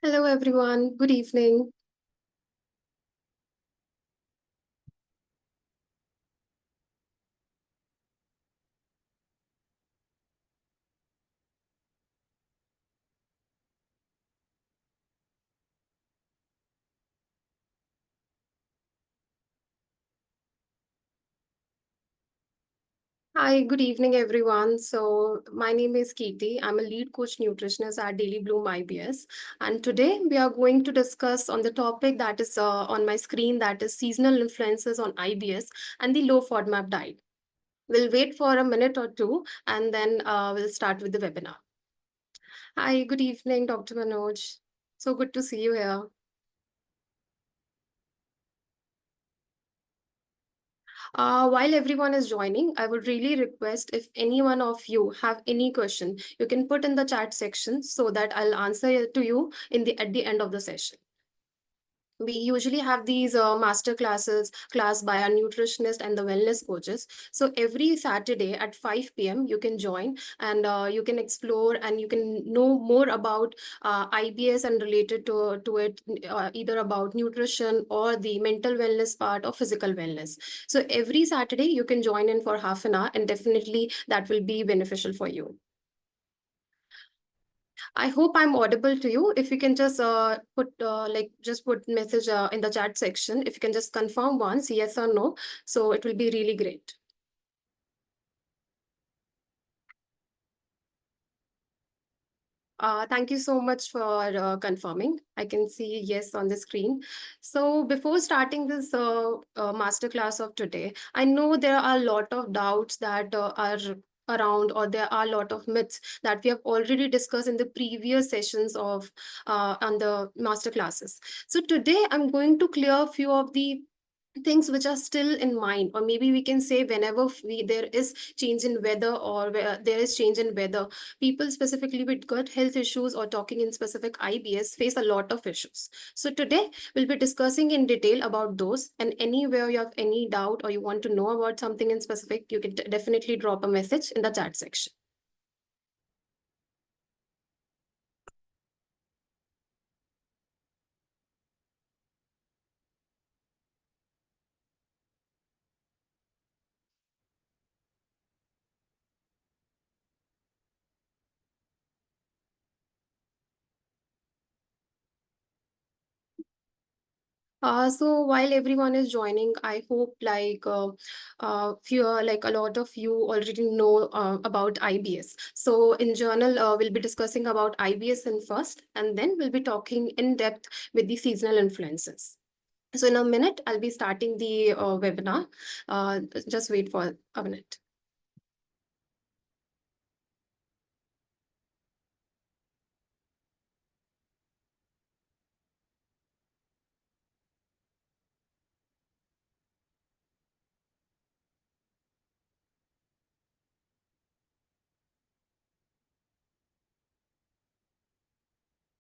Hello, everyone. Good evening. Hi, good evening, everyone. So, my name is Kirti. I'm a lead coach nutritionist at Daily Bloom IBS. And today we are going to discuss on the topic that is on my screen, that is seasonal influences on IBS and the low FODMAP diet. We'll wait for a minute or two and then we'll start with the webinar. Hi, good evening, Dr. Manoj. So good to see you here. While everyone is joining, I would really request if any one of you have any question, you can put in the chat section so that I'll answer it to you at the end of the session. We usually have these master classes class by our nutritionist and the wellness coaches. So every Saturday at 5 p.m. you can join and you can explore and you can know more about IBS and related to it, either about nutrition or the mental wellness part or physical wellness. So every Saturday you can join in for half an hour and definitely that will be beneficial for you. I hope I'm audible to you. If you can just put message in the chat section. If you can just confirm once, yes or no. So it will be really great. Thank you so much for confirming. I can see yes on the screen. So before starting this masterclass of today, I know there are a lot of doubts that are around, or there are a lot of myths that we have already discussed in the previous sessions of on the master classes. So today I'm going to clear a few of the things which are still in mind, or maybe we can say whenever there is change in weather, or where there is change in weather, people specifically with gut health issues or talking in specific IBS face a lot of issues. So today we'll be discussing in detail about those, and anywhere you have any doubt or you want to know about something in specific, you can definitely drop a message in the chat section. So while everyone is joining, I hope like a lot of you already know about IBS. So in journal, we'll be discussing about IBS in first, and then we'll be talking in depth with the seasonal influences. So in a minute, I'll be starting the webinar. Just wait for a minute.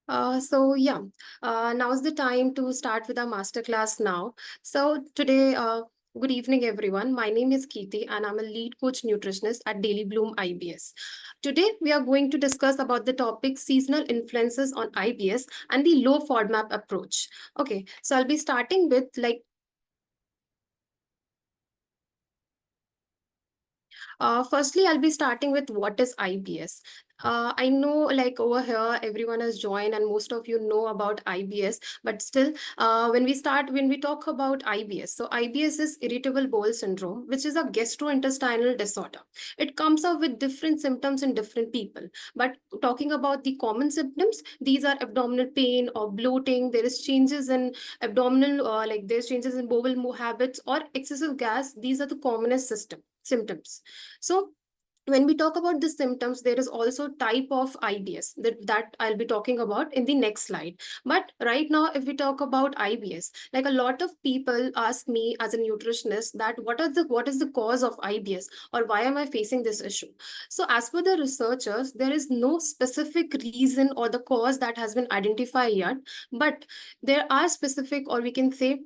Now's the time to start with our masterclass now. So today, good evening, everyone. My name is Kirti, and I'm a lead coach nutritionist at Daily Bloom IBS. Today, we are going to discuss about the topic seasonal influences on IBS and the low FODMAP approach. Okay, so I'll be starting with firstly, I'll be starting with what is IBS. I know, like over here, everyone has joined, and most of you know about IBS. But still, when we talk about IBS, so IBS is irritable bowel syndrome, which is a gastrointestinal disorder. It comes up with different symptoms in different people. But talking about the common symptoms, these are abdominal pain or bloating. There is changes in abdominal, there's changes in bowel habits or excessive gas. These are the commonest symptoms. So when we talk about the symptoms, there is also type of IBS that I'll be talking about in the next slide. But right now, if we talk about IBS, like a lot of people ask me as a nutritionist that what is the cause of IBS, or why am I facing this issue? So as per the researchers, there is no specific reason or the cause that has been identified yet, but there are specific, or we can say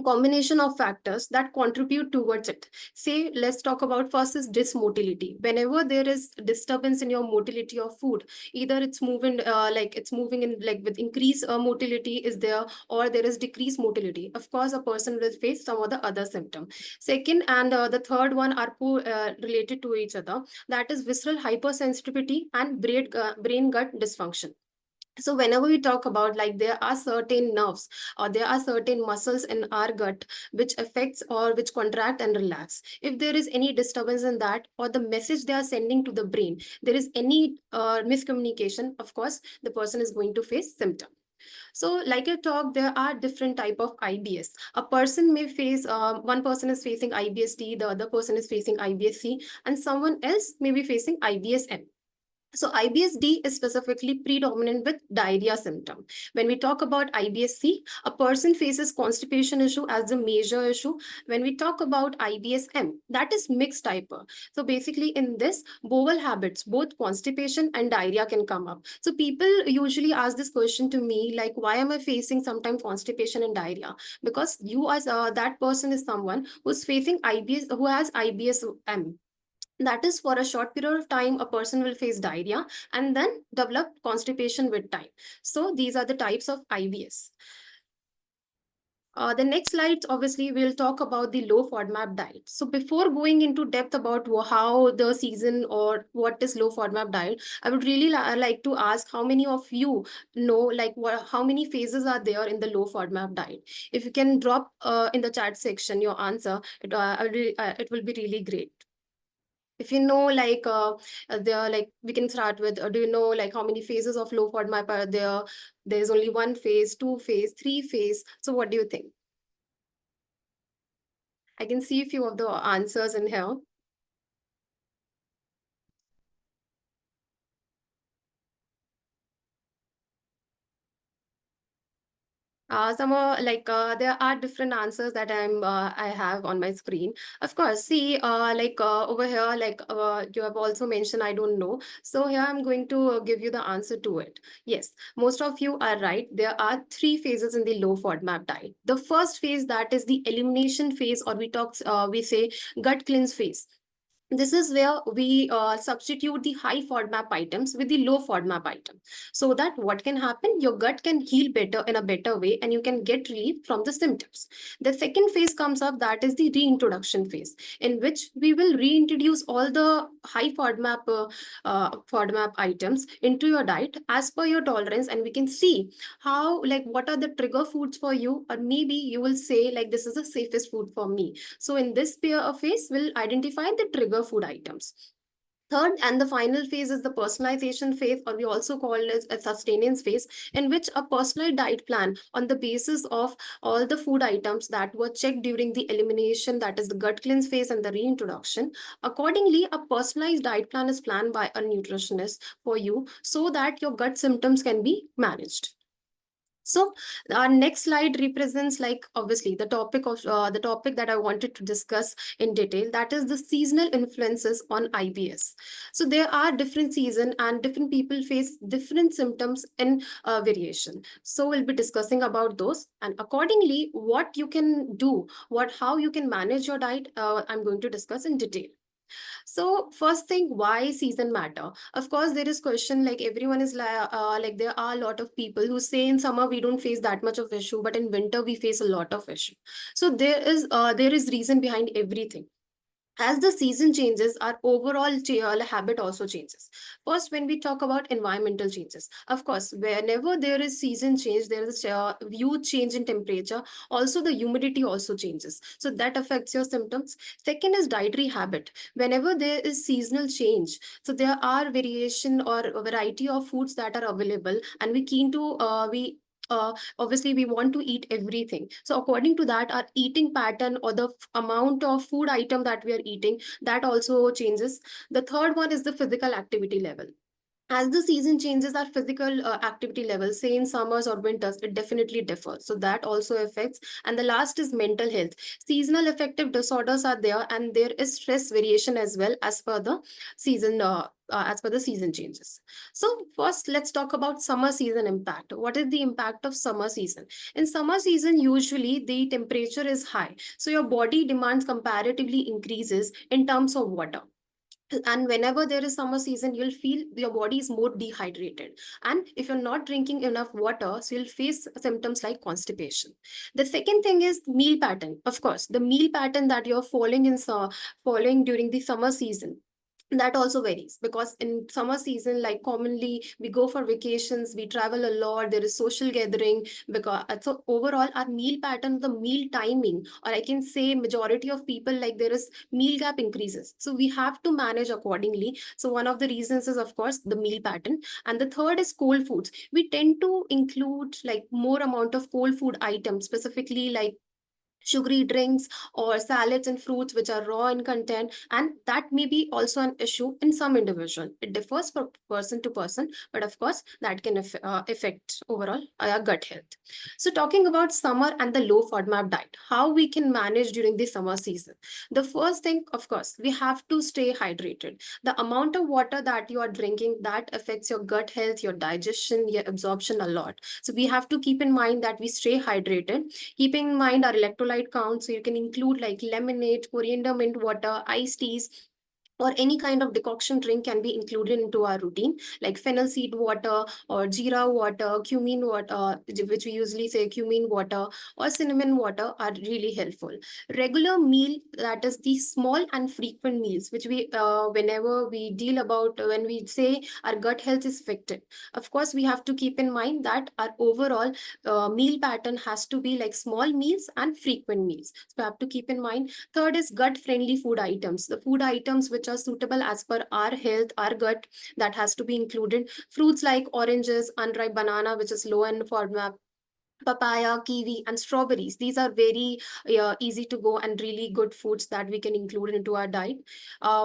combination of factors that contribute towards it. Say, let's talk about first is dysmotility. Whenever there is disturbance in your motility of food, either it's moving like it's moving in like with increased motility is there, or there is decreased motility, of course a person will face some of the other symptom. Second and the third one are related to each other, that is visceral hypersensitivity and brain gut dysfunction. So whenever we talk about, like, there are certain nerves or there are certain muscles in our gut which affects or which contract and relax. If there is any disturbance in that, or the message they are sending to the brain, there is any miscommunication, of course the person is going to face symptom. So like I talked, there are different type of IBS. A person may face, one person is facing IBS-D, the other person is facing IBS-C, and someone else may be facing IBS-M. So IBS-D is specifically predominant with diarrhea symptom. When we talk about IBS-C, a person faces constipation issue as the major issue. When we talk about IBS-M, that is mixed type. So basically in this, bowel habits, both constipation and diarrhea can come up. So people usually ask this question to me, like, why am I facing sometimes constipation and diarrhea? Because you as that person is someone who's facing IBS, who has IBS-M. That is, for a short period of time a person will face diarrhea and then develop constipation with time. So these are the types of IBS. The next slides, obviously, we'll talk about the low FODMAP diet. So before going into depth about how the season or what is low FODMAP diet, I would really like to ask how many of you know, like, how many phases are there in the low FODMAP diet? If you can drop in the chat section your answer, it will be really great. If you know, like, there, like, we can start with, do you know, like, how many phases of low FODMAP are there? There's only one phase, two phase, three phase. So what do you think? I can see a few of the answers in here. Some are like, there are different answers that I have on my screen. Of course, see, like, over here, like, you have also mentioned I don't know. So here I'm going to give you the answer to it. Yes, most of you are right. There are three phases in the low FODMAP diet. The first phase, that is the elimination phase, or we say gut cleanse phase. This is where we substitute the high FODMAP items with the low FODMAP item, so that what can happen, your gut can heal better in a better way and you can get relief from the symptoms. The second phase comes up, that is the reintroduction phase, in which we will reintroduce all the high FODMAP items into your diet as per your tolerance, and we can see how, like, what are the trigger foods for you, or maybe you will say, like, this is the safest food for me. So in this pair of phase, we'll identify the trigger food items. Third and the final phase is the personalization phase, or we also call it a sustenance phase, in which a personalized diet plan on the basis of all the food items that were checked during the elimination, that is the gut cleanse phase and the reintroduction. Accordingly, a personalized diet plan is planned by a nutritionist for you, so that your gut symptoms can be managed. So our next slide represents, like, obviously the topic that I wanted to discuss in detail, that is the seasonal influences on IBS. So there are different season and different people face different symptoms in variation. So we'll be discussing about those, and accordingly what you can do, how you can manage your diet, I'm going to discuss in detail. So first thing, why season matter? Of course, there is question, like, everyone is like, there are a lot of people who say in summer we don't face that much of issue, but in winter we face a lot of issue. So there is reason behind everything. As the season changes, our overall habit also changes. First, when we talk about environmental changes, of course, whenever there is season change, there is a huge change in temperature. Also, the humidity also changes. So that affects your symptoms. Second is dietary habit. Whenever there is seasonal change, so there are variation or a variety of foods that are available, and we keen to obviously we want to eat everything. So according to that, our eating pattern or the amount of food item that we are eating, that also changes. The third one is the physical activity level. As the season changes, our physical activity levels, say in summers or winters, it definitely differs. So that also affects. And the last is mental health. Seasonal affective disorders are there, and there is stress variation as well as per the season. As per the season changes. So first, let's talk about summer season impact. What is the impact of summer season? In summer season, usually the temperature is high, so your body demands comparatively increases in terms of water. And whenever there is summer season, you'll feel your body is more dehydrated, and if you're not drinking enough water, so you'll face symptoms like constipation. The second thing is meal pattern. Of course, the meal pattern that you're following during the summer season, that also varies, because in summer season, like commonly we go for vacations, we travel a lot, there is social gathering. Because so overall our meal pattern, the meal timing, or I can say majority of people, like there is meal gap increases, so we have to manage accordingly. So one of the reasons is of course the meal pattern. And the third is cold foods. We tend to include like more amount of cold food items, specifically like sugary drinks or salads and fruits which are raw in content, and that may be also an issue in some individual. It differs from person to person, but of course that can affect overall gut health. So talking about summer and the low FODMAP diet, how we can manage during the summer season. The first thing, of course, we have to stay hydrated. The amount of water that you are drinking, that affects your gut health, your digestion, your absorption a lot. So we have to keep in mind that we stay hydrated. Keeping in mind our electrolyte count, so you can include like lemonade, coriander mint water, iced teas, or any kind of decoction drink can be included into our routine, like fennel seed water or jeera water, cumin water, which we usually say cumin water, or cinnamon water, are really helpful. Regular meal, that is the small and frequent meals, which we whenever we deal about when we say our gut health is affected, of course we have to keep in mind that our overall meal pattern has to be like small meals and frequent meals. So we have to keep in mind. Third is gut friendly food items, the food items which are suitable as per our health, our gut, that has to be included. Fruits like oranges, unripe banana, which is low in FODMAP, papaya, kiwi, and strawberries. These are very easy to go and really good foods that we can include into our diet.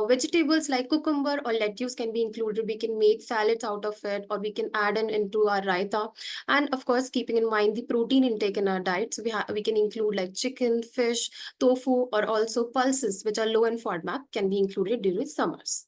Vegetables like cucumber or lettuce can be included. We can make salads out of it, or we can add in into our raita. And of course, keeping in mind the protein intake in our diet, so we can include like chicken, fish, tofu, or also pulses, which are low in FODMAP, can be included during summers.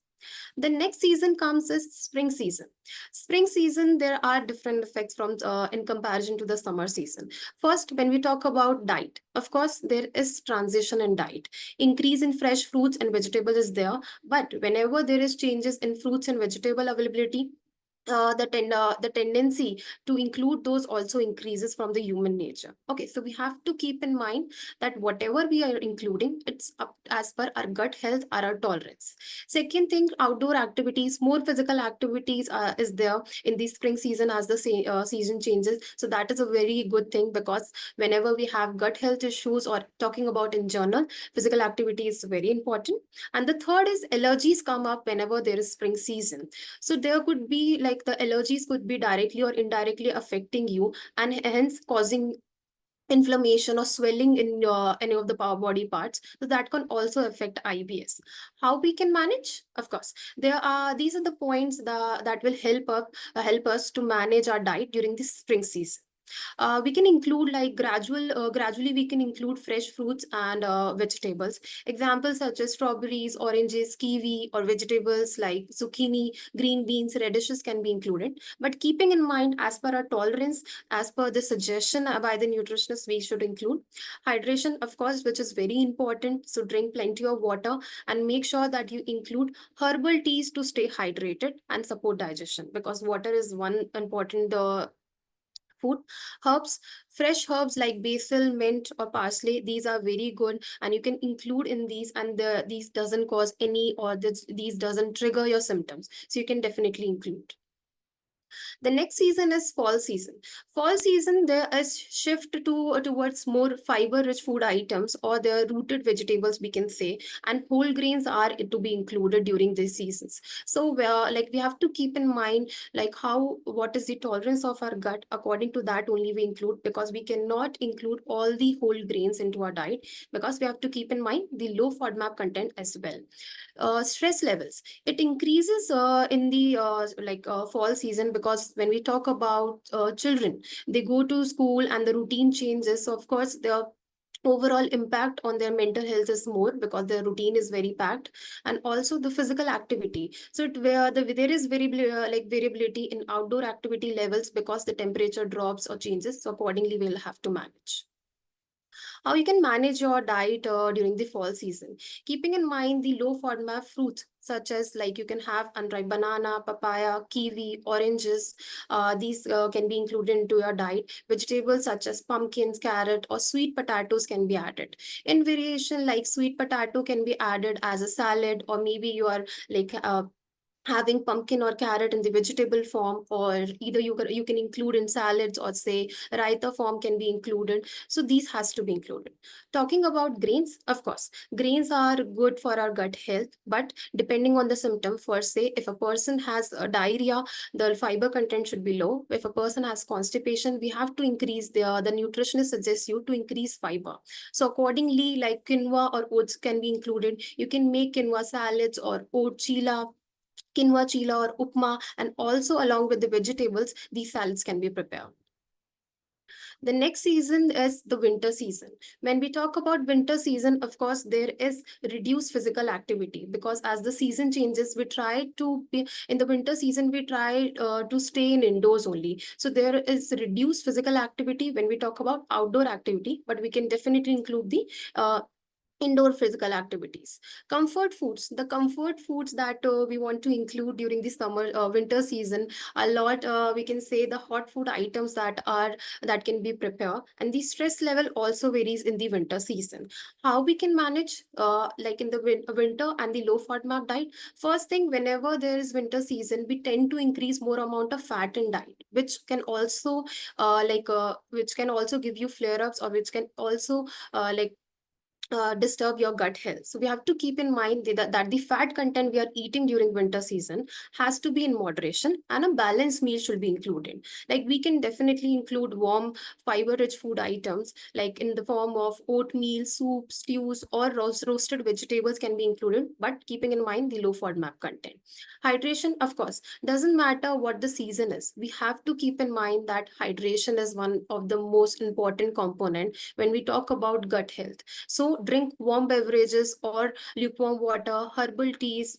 The next season comes is spring season. Spring season, there are different effects from in comparison to the summer season. First, when we talk about diet, of course, there is transition in diet. Increase in fresh fruits and vegetables is there, but whenever there is changes in fruits and vegetable availability, the tendency to include those also increases from the human nature. Okay, so we have to keep in mind that whatever we are including, it's up as per our gut health or our tolerance. Second thing, outdoor activities, more physical activities is there in the spring season as the season changes. So that is a very good thing, because whenever we have gut health issues or talking about in general, physical activity is very important. And the third is allergies come up whenever there is spring season. So there could be like the allergies could be directly or indirectly affecting you, and hence causing inflammation or swelling in any of the body parts. So that can also affect IBS. How we can manage? Of course, these are the points that will help us to manage our diet during the spring season. We can include like gradually we can include fresh fruits and vegetables. Examples such as strawberries, oranges, kiwi, or vegetables like zucchini, green beans, radishes can be included. But keeping in mind, as per our tolerance, as per the suggestion by the nutritionist, we should include hydration, of course, which is very important. So drink plenty of water, and make sure that you include herbal teas to stay hydrated and support digestion, because water is one important food. Herbs, fresh herbs like basil, mint, or parsley, these are very good, and you can include in these, and these doesn't cause any, or these doesn't trigger your symptoms, so you can definitely include. The next season is fall season. Fall season, there is shift towards more fiber-rich food items, or the rooted vegetables, we can say, and whole grains are to be included during these seasons. So, like we have to keep in mind, like how what is the tolerance of our gut. According to that, only we include, because we cannot include all the whole grains into our diet, because we have to keep in mind the low FODMAP content as well. Stress levels, it increases in the fall season, because when we talk about children, they go to school and the routine changes. So of course the overall impact on their mental health is more, because their routine is very packed. And also the physical activity, so there is variability in outdoor activity levels, because the temperature drops or changes. So accordingly we'll have to manage how you can manage your diet during the fall season, keeping in mind the low FODMAP fruits, such as like you can have unripe banana, papaya, kiwi, oranges. These can be included into your diet. Vegetables such as pumpkins, carrot, or sweet potatoes can be added. In variation, like sweet potato can be added as a salad, or maybe you are like having pumpkin or carrot in the vegetable form, or either you can include in salads, or say raita form can be included. So these has to be included. Talking about grains, of course grains are good for our gut health, but depending on the symptom. For say, if a person has diarrhea, the fiber content should be low. If a person has constipation, we have to increase the nutritionist suggests you to increase fiber. So accordingly, like quinoa or oats can be included. You can make quinoa salads or oat chila, quinoa chila or upma, and also along with the vegetables, these salads can be prepared. The next season is the winter season. When we talk about winter season, of course, there is reduced physical activity, because as the season changes, we try to be in the winter season, we try to stay in indoors only. So there is reduced physical activity when we talk about outdoor activity, but we can definitely include the indoor physical activities. Comfort foods, the comfort foods that we want to include during the summer winter season, a lot we can say the hot food items that can be prepared. And the stress level also varies in the winter season. How we can manage like in the winter and the low FODMAP diet? First thing, whenever there is winter season, we tend to increase more amount of fat in diet, which can also which can also give you flare ups, or which can also disturb your gut health. So we have to keep in mind that the fat content we are eating during winter season has to be in moderation, and a balanced meal should be included. Like we can definitely include warm fiber-rich food items, like in the form of oatmeal, soup, stews, or roasted vegetables can be included, but keeping in mind the low FODMAP content. Hydration, of course, doesn't matter what the season is. We have to keep in mind that hydration is one of the most important component when we talk about gut health. So drink warm beverages or lukewarm water, herbal teas,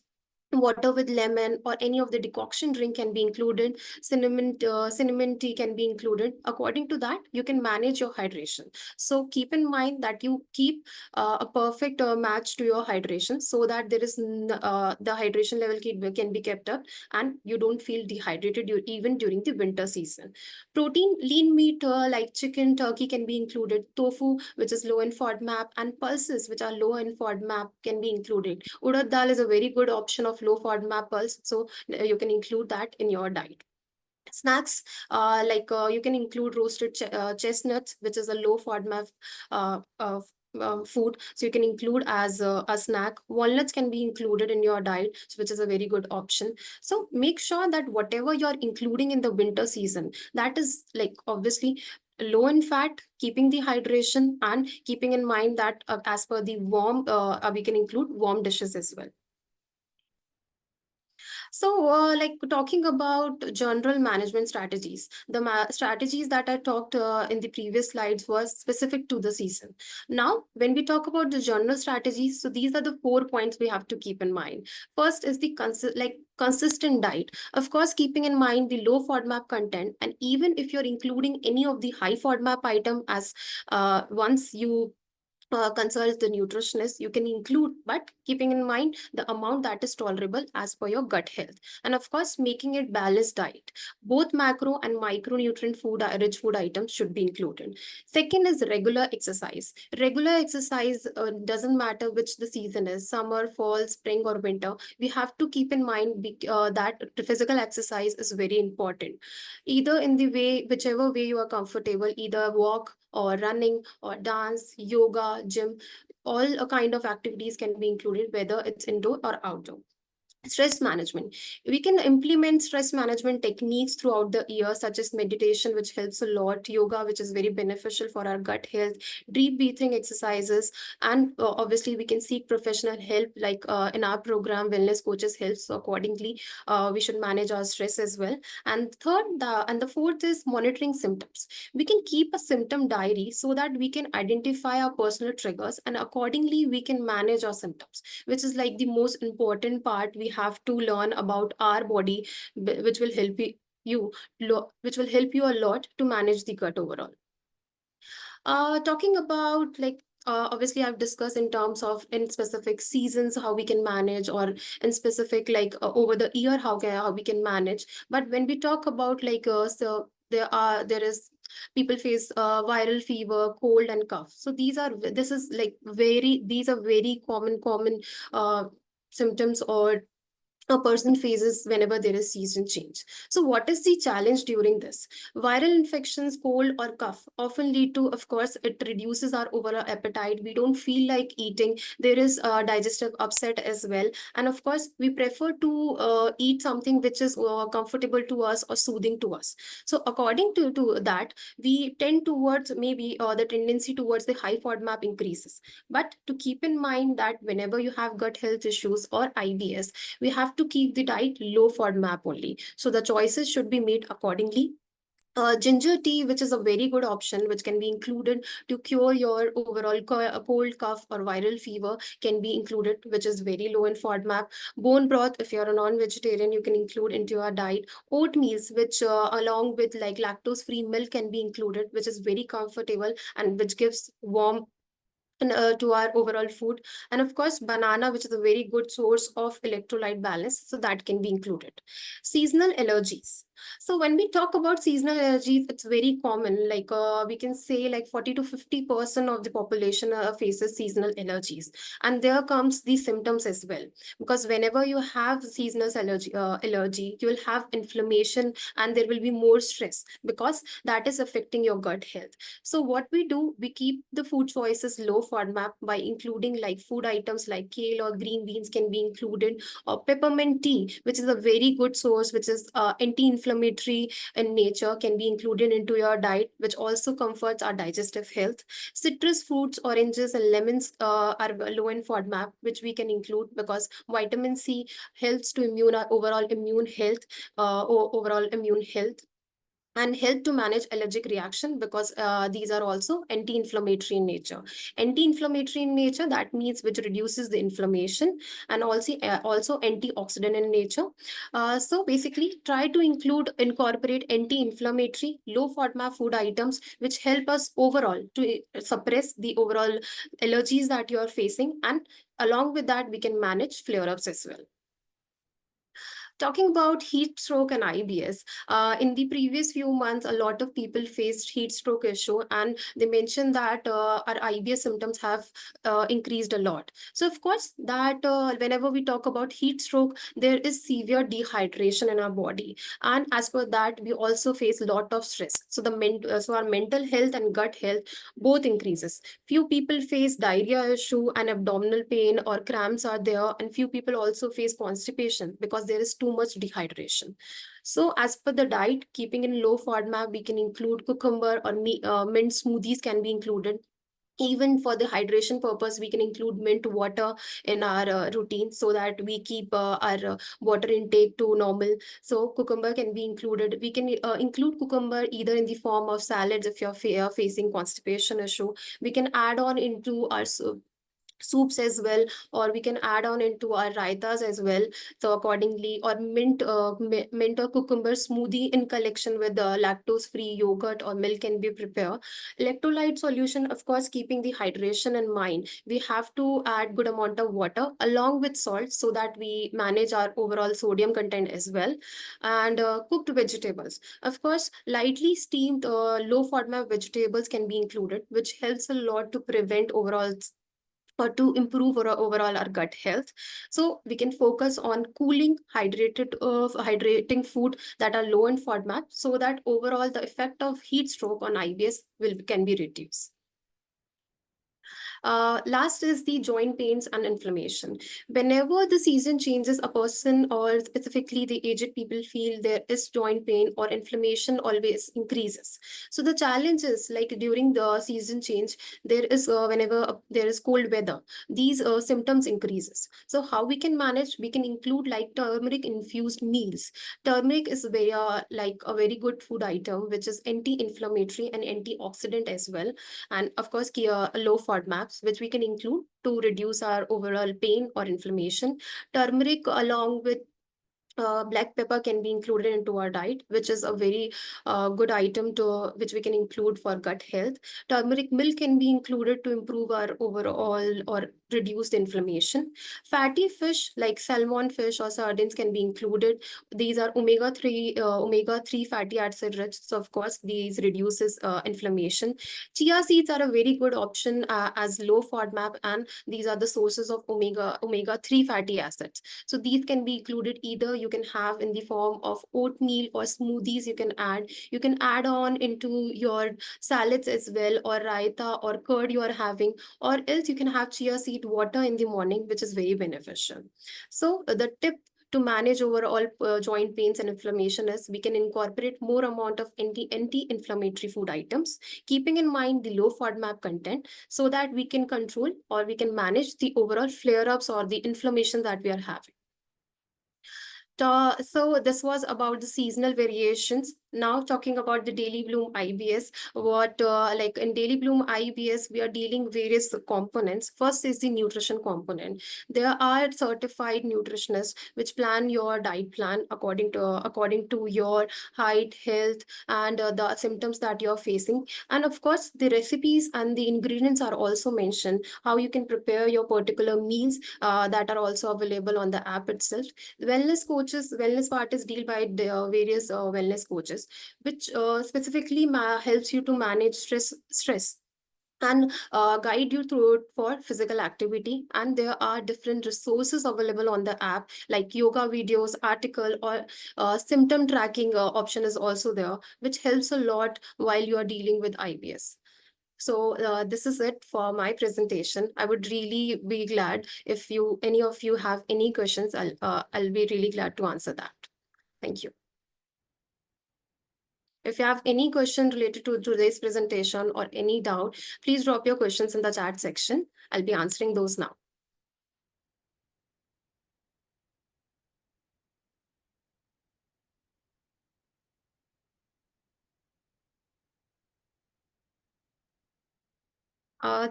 water with lemon, or any of the decoction drink can be included. Cinnamon tea can be included. According to that, you can manage your hydration. So keep in mind that you keep a perfect match to your hydration, so that there is the hydration level can be kept up, and you don't feel dehydrated even during the winter season. Protein, lean meat like chicken, turkey can be included. Tofu, which is low in FODMAP, and pulses, which are low in FODMAP, can be included. Urad dal is a very good option of low FODMAP pulse, so you can include that in your diet. Snacks, you can include roasted chestnuts, which is a low FODMAP food, so you can include as a snack. Walnuts can be included in your diet, which is a very good option. So make sure that whatever you're including in the winter season, that is like obviously low in fat, keeping the hydration, and keeping in mind that as per the warm, we can include warm dishes as well. So, like talking about general management strategies, the strategies that I talked in the previous slides was specific to the season. Now, when we talk about the general strategies, so these are the 4 points we have to keep in mind. First is the consistent diet. Of course, keeping in mind the low FODMAP content, and even if you're including any of the high FODMAP item as once you consult the nutritionist. You can include, but keeping in mind the amount that is tolerable as per your gut health. And of course, making it balanced diet. Both macro and micronutrient food, rich food items should be included. Second is regular exercise. Regular exercise doesn't matter which the season is, summer, fall, spring, or winter. We have to keep in mind that the physical exercise is very important. Either in the way, whichever way you are comfortable, either walk or running or dance, yoga, gym, all a kind of activities can be included, whether it's indoor or outdoor. Stress management. We can implement stress management techniques throughout the year, such as meditation, which helps a lot, yoga, which is very beneficial for our gut health, deep breathing exercises, and obviously we can seek professional help, like in our program, wellness coaches help. So accordingly, we should manage our stress as well. And the fourth is monitoring symptoms. We can keep a symptom diary so that we can identify our personal triggers, and accordingly we can manage our symptoms, which is like the most important part. We have to learn about our body, which will help which will help you a lot to manage the gut overall. Talking about like obviously I've discussed in terms of in specific seasons how we can manage, or in specific like over the year how we can manage. But when we talk about like so there is people face viral fever, cold and cough. So this is like these are very common uh, symptoms or a person faces whenever there is season change. So what is the challenge during this? Viral infections, cold or cough often lead to, of course, it reduces our overall appetite. We don't feel like eating. There is digestive upset as well. And of course, we prefer to eat something which is comfortable to us or soothing to us. So according to that, we tend towards maybe the tendency towards the high FODMAP increases. But to keep in mind that whenever you have gut health issues or IBS, we have to keep the diet low FODMAP only. So the choices should be made accordingly. Ginger tea, which is a very good option, which can be included to cure your overall cold, cough, or viral fever, can be included, which is very low in FODMAP. Bone broth, if you're a non-vegetarian, you can include into your diet. Oatmeals, which along with like lactose-free milk can be included, which is very comfortable and which gives warm to our overall food. And of course, banana, which is a very good source of electrolyte balance, so that can be included. Seasonal allergies. So when we talk about seasonal allergies, it's very common. Like we can say like 40 to 50% of the population faces seasonal allergies. And there comes the symptoms as well. Because whenever you have seasonal allergy, you will have inflammation and there will be more stress because that is affecting your gut health. So what we do, we keep the food choices low FODMAP by including like food items like kale or green beans can be included, or peppermint tea, which is a very good source, which is anti-inflammatory in nature, can be included into your diet, which also comforts our digestive health. Citrus fruits, oranges and lemons are low in FODMAP, which we can include because vitamin C helps to immune our overall immune health, overall immune health, and help to manage allergic reaction because these are also anti-inflammatory in nature. Anti-inflammatory in nature, that means which reduces the inflammation, and also antioxidant in nature. So basically try to incorporate anti-inflammatory low FODMAP food items which help us overall to suppress the overall allergies that you are facing, and along with that we can manage flare-ups as well. Talking about heat stroke and IBS, in the previous few months, a lot of people faced heat stroke issue, and they mentioned that our IBS symptoms have increased a lot. So, of course, that whenever we talk about heat stroke, there is severe dehydration in our body, and as per that, we also face a lot of stress. So, so our mental health and gut health both increases. Few people face diarrhea issue and abdominal pain or cramps are there, and few people also face constipation because there is too much dehydration. So as per the diet, keeping in low FODMAP, we can include cucumber or mint smoothies can be included. Even for the hydration purpose, we can include mint water in our routine so that we keep our water intake to normal. So cucumber can be included. We can include cucumber either in the form of salads if you're facing constipation issue. We can add on into our soups as well, or we can add on into our raitas as well. So accordingly, or mint or cucumber smoothie in collection with the lactose free yogurt or milk can be prepared. Electrolyte solution, of course, keeping the hydration in mind, we have to add good amount of water along with salt so that we manage our overall sodium content as well. And cooked vegetables, of course, lightly steamed low FODMAP vegetables can be included, which helps a lot to prevent overall or to improve our overall our gut health. So we can focus on cooling hydrating food that are low in FODMAP, so that overall the effect of heat stroke on IBS will can be reduced. Last is the joint pains and inflammation. Whenever the season changes, a person or specifically the aged people feel there is joint pain or inflammation always increases. So the challenge is like during the season change, there is whenever there is cold weather, these symptoms increases. So how we can manage? We can include like turmeric infused meals. Turmeric is very like a very good food item, which is anti-inflammatory and antioxidant as well, and of course low FODMAPs, which we can include to reduce our overall pain or inflammation. Turmeric along with black pepper can be included into our diet, which is a very good item to which we can include for gut health. Turmeric milk can be included to improve our overall or reduce the inflammation. Fatty fish like salmon fish or sardines can be included. These are omega 3 fatty acid rich, so of course these reduces inflammation. Chia seeds are a very good option as low FODMAP, and these are the sources of omega 3 fatty acids. So these can be included, either you can have in the form of oatmeal or smoothies you can add on into your salads as well, or raita or curd you are having, or else you can have chia seed water in the morning, which is very beneficial. So the tip to manage overall joint pains and inflammation is we can incorporate more amount of anti-inflammatory food items, keeping in mind the low FODMAP content, so that we can control or we can manage the overall flare-ups or the inflammation that we are having. So this was about the seasonal variations. Now talking about the Daily Bloom IBS, what like in Daily Bloom IBS, we are dealing various components. First is the nutrition component. There are certified nutritionists which plan your diet plan according to your height, health, and the symptoms that you're facing. And of course, the recipes and the ingredients are also mentioned. How you can prepare your particular meals that are also available on the app itself. Wellness part is deal by the various wellness coaches, which specifically helps you to manage stress and guide you through it for physical activity. And there are different resources available on the app, like yoga videos, article, or symptom tracking option is also there, which helps a lot while you are dealing with IBS. So this is it for my presentation. I would really be glad if any of you have any questions. I'll be really glad to answer that. Thank you. If you have any question related to today's presentation or any doubt, please drop your questions in the chat section. I'll be answering those now.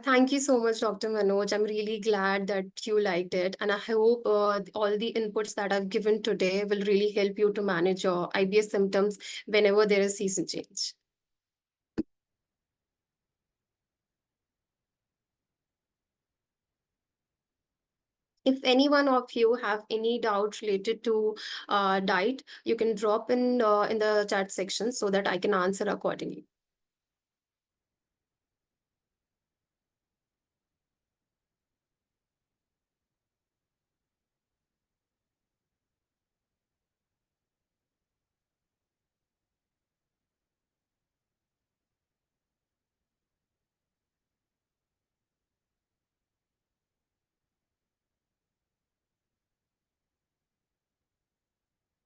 Thank you so much, Dr. Manoj. I'm really glad that you liked it. And I hope all the inputs that I've given today will really help you to manage your IBS symptoms whenever there is season change. If any one of you have any doubt related to diet, you can drop in the chat section so that I can answer accordingly.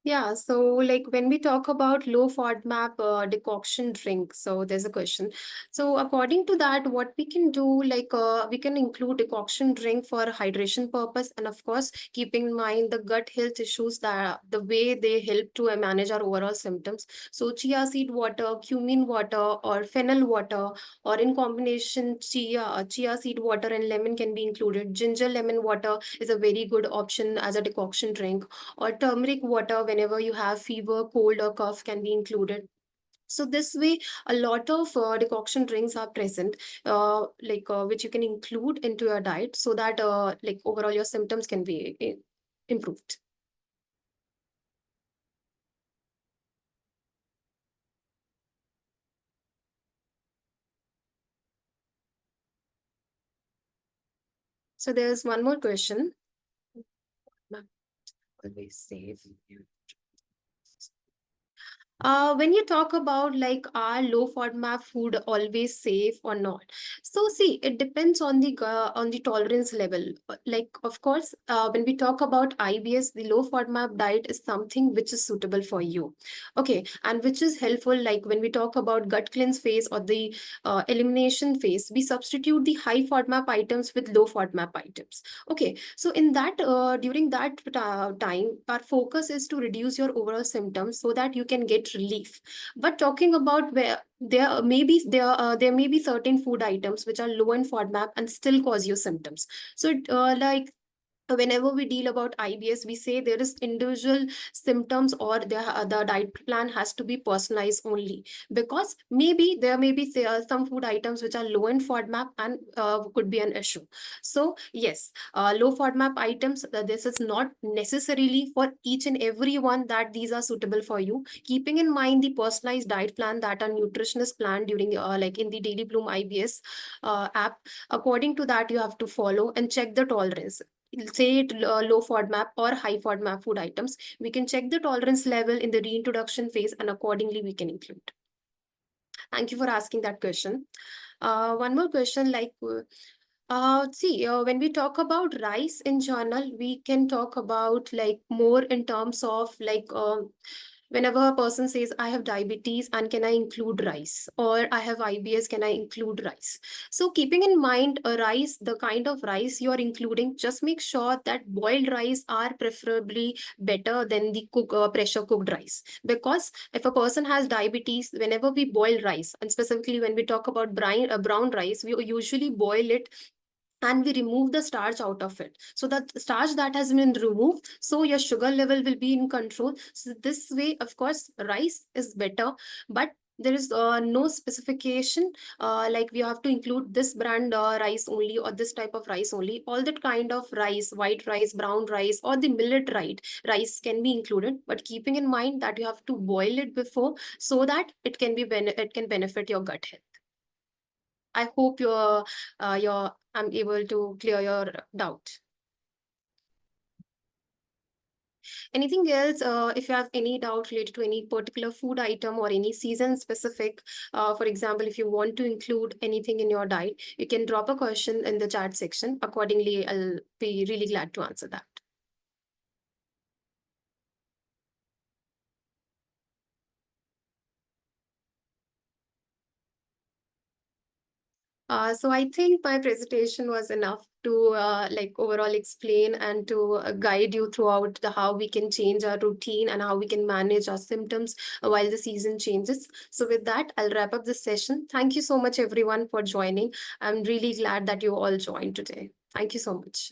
Yeah, so like when we talk about low FODMAP decoction drink, so there's a question. So according to that, what we can do, like we can include decoction drink for hydration purpose, and of course, keeping in mind the gut health issues that the way they help to manage our overall symptoms. So chia seed water, cumin water, or fennel water, or in combination chia seed water and lemon can be included. Ginger lemon water is a very good option as a decoction drink, or turmeric water whenever you have fever, cold, or cough can be included. So this way, a lot of decoction drinks are present, which you can include into your diet, so that like overall your symptoms can be improved. So there's one more question. Always save. When you talk about like are low FODMAP food always safe or not? So see, it depends on the tolerance level. Like of course, when we talk about IBS, the low FODMAP diet is something which is suitable for you. Okay, and which is helpful. Like when we talk about gut cleanse phase or the elimination phase, we substitute the high FODMAP items with low FODMAP items. Okay, so in that during that time, our focus is to reduce your overall symptoms so that you can get relief. But talking about where there may be certain food items which are low in FODMAP and still cause you symptoms. So like whenever we deal about IBS, we say there is individual symptoms, or the diet plan has to be personalized only, because maybe there may be some food items which are low in FODMAP and could be an issue. So yes, low FODMAP items, this is not necessarily for each and every one that these are suitable for you. Keeping in mind the personalized diet plan that a nutritionist plan during like in the Daily Bloom IBS app, according to that you have to follow and check the tolerance. Say it low FODMAP or high FODMAP food items, we can check the tolerance level in the reintroduction phase and accordingly we can include. Thank you for asking that question. One more question, when we talk about rice in journal, we can talk about like more in terms of like whenever a person says I have diabetes and can I include rice, or I have IBS, can I include rice? So keeping in mind a rice, the kind of rice you are including, just make sure that boiled rice are preferably better than the pressure cooked rice. Because if a person has diabetes, whenever we boil rice, and specifically when we talk about brown rice, we usually boil it and we remove the starch out of it, so that starch that has been removed, so your sugar level will be in control. So this way, of course, rice is better, but there is no specification like we have to include this brand rice only, or this type of rice only. All that kind of rice, white rice, brown rice, or the millet rice can be included, but keeping in mind that you have to boil it before, so that it can it can benefit your gut health. I hope I'm able to clear your doubt. Anything else? If you have any doubt related to any particular food item or any season specific, for example, if you want to include anything in your diet, you can drop a question in the chat section. Accordingly, I'll be really glad to answer that. So I think my presentation was enough to like overall explain and to guide you throughout the how we can change our routine and how we can manage our symptoms while the season changes. So with that, I'll wrap up this session. Thank you so much, everyone, for joining. I'm really glad that you all joined today. Thank you so much.